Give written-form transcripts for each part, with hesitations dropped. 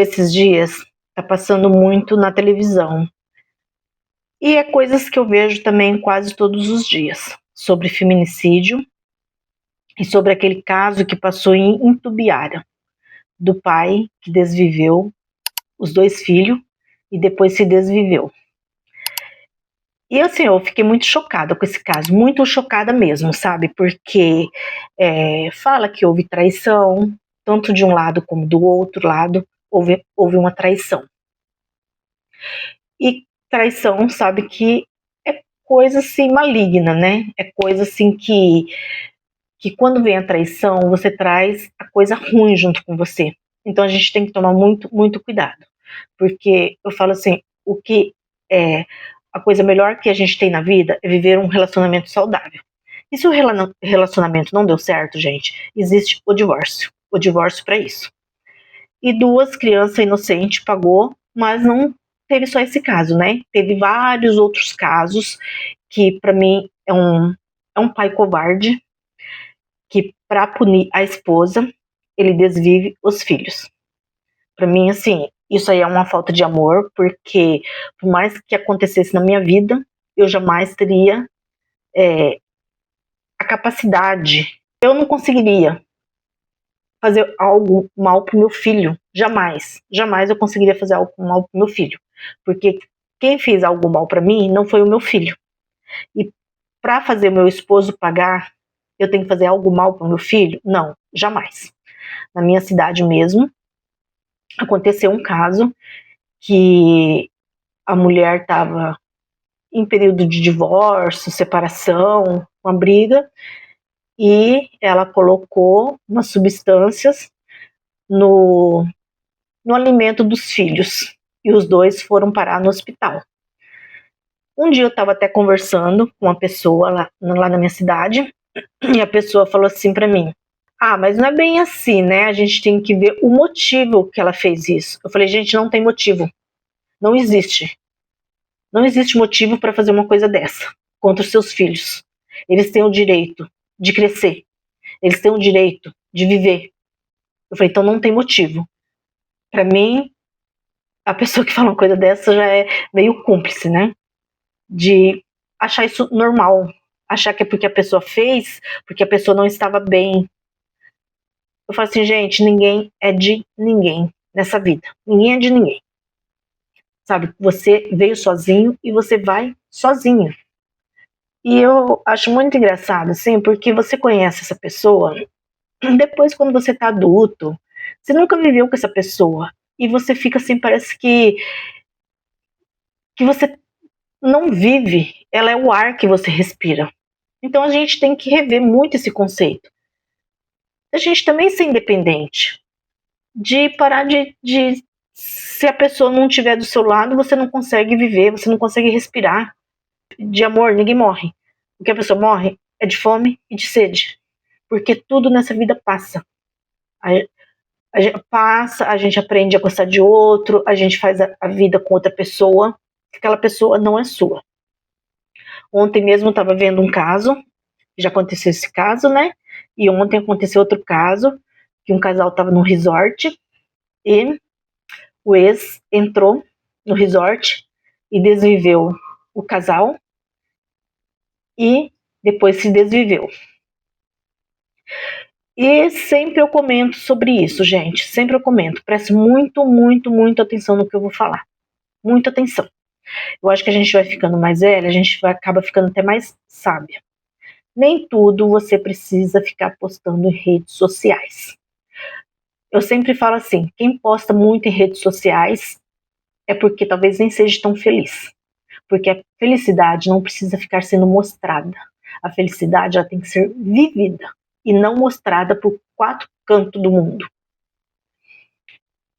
Esses dias tá passando muito na televisão. E é coisas que eu vejo também quase todos os dias, sobre feminicídio e sobre aquele caso que passou em Itumbiara, do pai que desviveu os 2 filhos e depois se desviveu. E assim, eu fiquei muito chocada com esse caso, muito chocada mesmo, sabe? Porque fala que houve traição, tanto de um lado como do outro lado, houve uma traição. E traição, sabe que é coisa assim maligna, né? É coisa assim que quando vem a traição, você traz a coisa ruim junto com você. Então a gente tem que tomar muito, muito cuidado. Porque eu falo assim, o que é a coisa melhor que a gente tem na vida é viver um relacionamento saudável. E se o relacionamento não deu certo, gente, existe o divórcio. O divórcio para isso. E 2 crianças inocentes pagou, mas não teve só esse caso, né? Teve vários outros casos que para mim é um pai covarde que para punir a esposa, ele desvive os filhos. Para mim, assim, isso aí é uma falta de amor, porque por mais que acontecesse na minha vida, eu jamais teria a capacidade, eu não conseguiria fazer algo mal pro meu filho, jamais, jamais eu conseguiria fazer algo mal pro meu filho, porque quem fez algo mal para mim não foi o meu filho, e para fazer meu esposo pagar, eu tenho que fazer algo mal pro meu filho? Não, jamais. Na minha cidade mesmo, aconteceu um caso que a mulher estava em período de divórcio, separação, uma briga, e ela colocou umas substâncias no alimento dos filhos, e os 2 foram parar no hospital. Um dia eu estava até conversando com uma pessoa lá na minha cidade, e a pessoa falou assim para mim, mas não é bem assim, né? A gente tem que ver o motivo que ela fez isso. Eu falei, gente, não tem motivo. Não existe. Não existe motivo para fazer uma coisa dessa contra os seus filhos. Eles têm o direito de crescer. Eles têm o direito de viver. Eu falei, então não tem motivo. Para mim, a pessoa que fala uma coisa dessa já é meio cúmplice, né? De achar isso normal. Achar que é porque a pessoa fez, porque a pessoa não estava bem. Eu falo assim, gente, ninguém é de ninguém nessa vida. Ninguém é de ninguém. Sabe? Você veio sozinho e você vai sozinho. E eu acho muito engraçado, assim, porque você conhece essa pessoa, depois quando você tá adulto, você nunca viveu com essa pessoa, e você fica assim, parece que você não vive, ela é o ar que você respira. Então a gente tem que rever muito esse conceito. A gente também ser independente, de parar de se a pessoa não estiver do seu lado, você não consegue viver, você não consegue respirar. De amor, ninguém morre. O que a pessoa morre é de fome e de sede. Porque tudo nessa vida passa. A gente passa, a gente aprende a gostar de outro, a gente faz a vida com outra pessoa, aquela pessoa não é sua. Ontem mesmo eu estava vendo um caso, já aconteceu esse caso, né? E ontem aconteceu outro caso, que um casal estava num resort e o ex entrou no resort e desviveu o casal e depois se desviveu. E sempre eu comento sobre isso, gente. Sempre eu comento. Preste muito, muito, muito atenção no que eu vou falar. Muita atenção. Eu acho que a gente vai ficando mais velha, a gente acaba ficando até mais sábia. Nem tudo você precisa ficar postando em redes sociais. Eu sempre falo assim, quem posta muito em redes sociais é porque talvez nem seja tão feliz. Porque a felicidade não precisa ficar sendo mostrada. A felicidade ela tem que ser vivida e não mostrada por 4 cantos do mundo.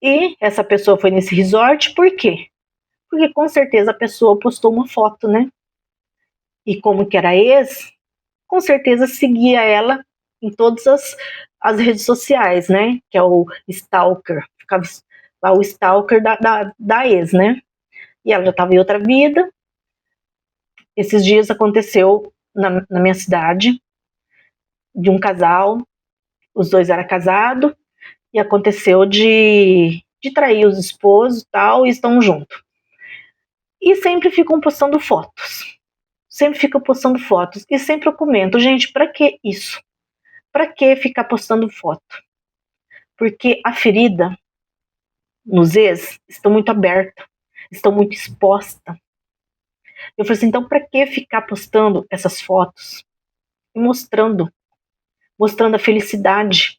E essa pessoa foi nesse resort, por quê? Porque com certeza a pessoa postou uma foto, né? E como que era ex, com certeza seguia ela em todas as redes sociais, né? Que é o stalker, ficava lá o stalker da ex, né? E ela já estava em outra vida. Esses dias aconteceu na minha cidade, de um casal, os 2 eram casados, e aconteceu de de trair os esposos e tal, e estão juntos. E sempre ficam postando fotos. Sempre ficam postando fotos. E sempre eu comento, gente, pra que isso? Pra que ficar postando foto? Porque a ferida nos ex estão muito aberta, estão muito exposta. Eu falei assim, então pra que ficar postando essas fotos? E mostrando a felicidade.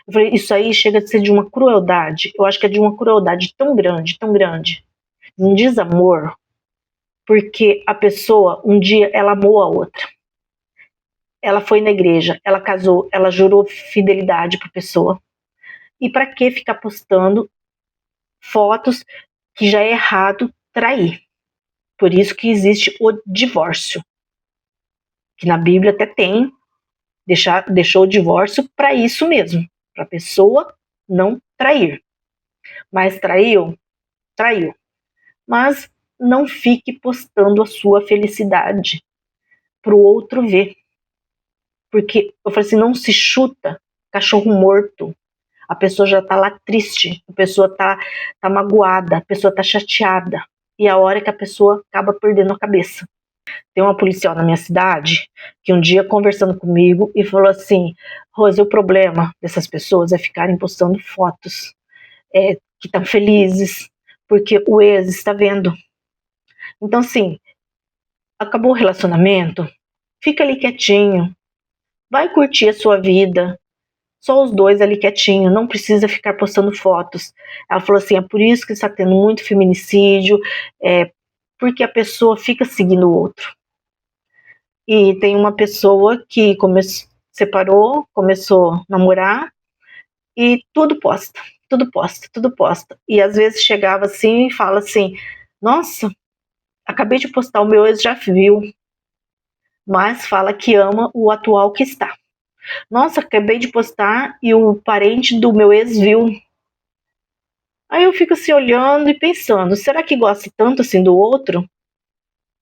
Eu falei, isso aí chega a ser de uma crueldade. Eu acho que é de uma crueldade tão grande, um desamor, porque a pessoa, um dia, ela amou a outra. Ela foi na igreja, ela casou, ela jurou fidelidade para a pessoa. E para que ficar postando fotos que já é errado trair? Por isso que existe o divórcio. Que na Bíblia até tem, deixou o divórcio para isso mesmo, para a pessoa não trair. Mas traiu. Mas não fique postando a sua felicidade para o outro ver. Porque eu falei assim, não se chuta cachorro morto. A pessoa já tá lá triste, a pessoa tá magoada, a pessoa tá chateada. E é a hora que a pessoa acaba perdendo a cabeça. Tem uma policial na minha cidade que um dia conversando comigo e falou assim, Rose, o problema dessas pessoas é ficarem postando fotos que estão felizes, porque o ex está vendo. Então assim, acabou o relacionamento, fica ali quietinho, vai curtir a sua vida, só os dois ali quietinho, não precisa ficar postando fotos. Ela falou assim, é por isso que está tendo muito feminicídio, porque a pessoa fica seguindo o outro. E tem uma pessoa que separou, começou a namorar, e tudo posta. E às vezes chegava assim e fala assim, nossa, acabei de postar, o meu ex já viu, mas fala que ama o atual que está. Nossa, acabei de postar e o parente do meu ex viu. Aí eu fico assim olhando e pensando, será que gosta tanto assim do outro?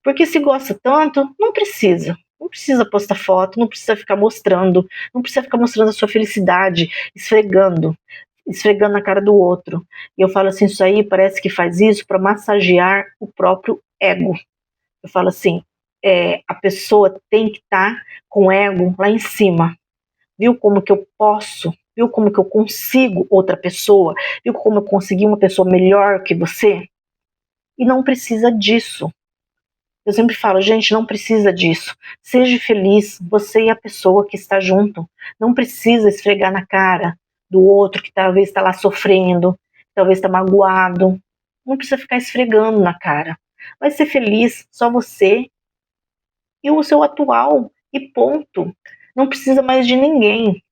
Porque se gosta tanto, não precisa. Não precisa postar foto, não precisa ficar mostrando, não precisa ficar mostrando a sua felicidade, esfregando na cara do outro. E eu falo assim, isso aí parece que faz isso para massagear o próprio ego. Eu falo assim, a pessoa tem que estar com o ego lá em cima. Viu como que eu posso? Viu como que eu consigo outra pessoa? Viu como eu consegui uma pessoa melhor que você? E não precisa disso. Eu sempre falo, gente, não precisa disso. Seja feliz, você e a pessoa que está junto. Não precisa esfregar na cara do outro que talvez está lá sofrendo, talvez está magoado. Não precisa ficar esfregando na cara. Vai ser feliz, só você e o seu atual. E ponto. Não precisa mais de ninguém,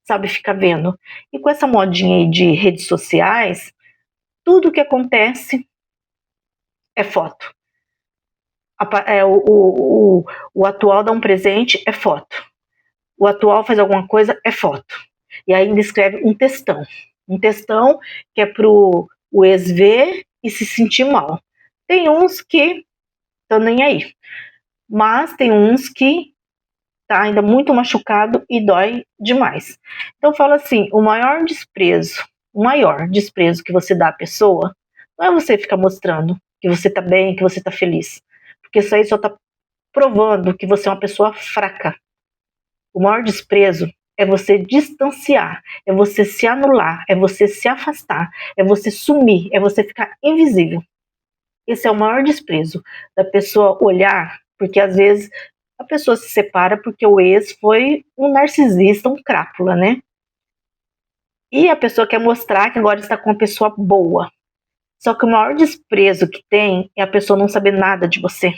sabe, ficar vendo. E com essa modinha aí de redes sociais, tudo que acontece é foto. O atual dá um presente, é foto. O atual faz alguma coisa, é foto. E ainda escreve um textão. Um textão que é pro o ex ver e se sentir mal. Tem uns que estão nem aí. Mas tem uns que tá ainda muito machucado e dói demais. Então eu falo assim, o maior desprezo que você dá à pessoa, não é você ficar mostrando que você tá bem, que você tá feliz. Porque isso aí só tá provando que você é uma pessoa fraca. O maior desprezo é você distanciar, é você se anular, é você se afastar, é você sumir, é você ficar invisível. Esse é o maior desprezo da pessoa olhar, porque às vezes a pessoa se separa porque o ex foi um narcisista, um crápula, né? E a pessoa quer mostrar que agora está com uma pessoa boa. Só que o maior desprezo que tem é a pessoa não saber nada de você.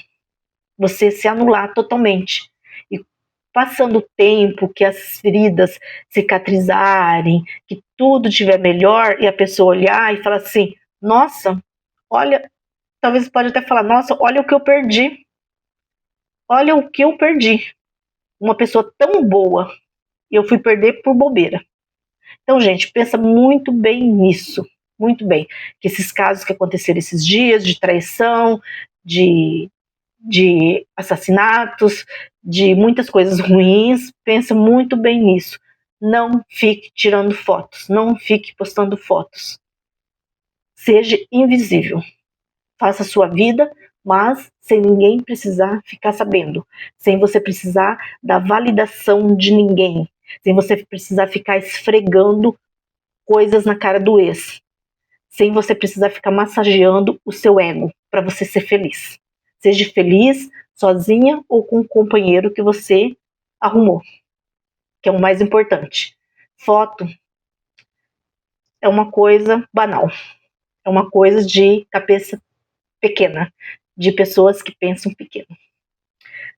Você se anular totalmente. E passando o tempo, que as feridas cicatrizarem, que tudo estiver melhor, e a pessoa olhar e falar assim, nossa, olha, talvez pode até falar, nossa, olha o que eu perdi. Olha o que eu perdi. Uma pessoa tão boa e eu fui perder por bobeira. Então, gente, pensa muito bem nisso. Muito bem. Que esses casos que aconteceram esses dias, de traição, de assassinatos, de muitas coisas ruins, pensa muito bem nisso. Não fique tirando fotos, não fique postando fotos. Seja invisível. Faça a sua vida, mas sem ninguém precisar ficar sabendo. Sem você precisar da validação de ninguém. Sem você precisar ficar esfregando coisas na cara do ex. Sem você precisar ficar massageando o seu ego para você ser feliz. Seja feliz sozinha ou com um companheiro que você arrumou, que é o mais importante. Foto é uma coisa banal. É uma coisa de cabeça pequena, de pessoas que pensam pequeno.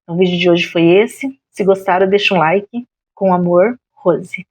Então, o vídeo de hoje foi esse. Se gostaram, deixa um like. Com amor, Rose.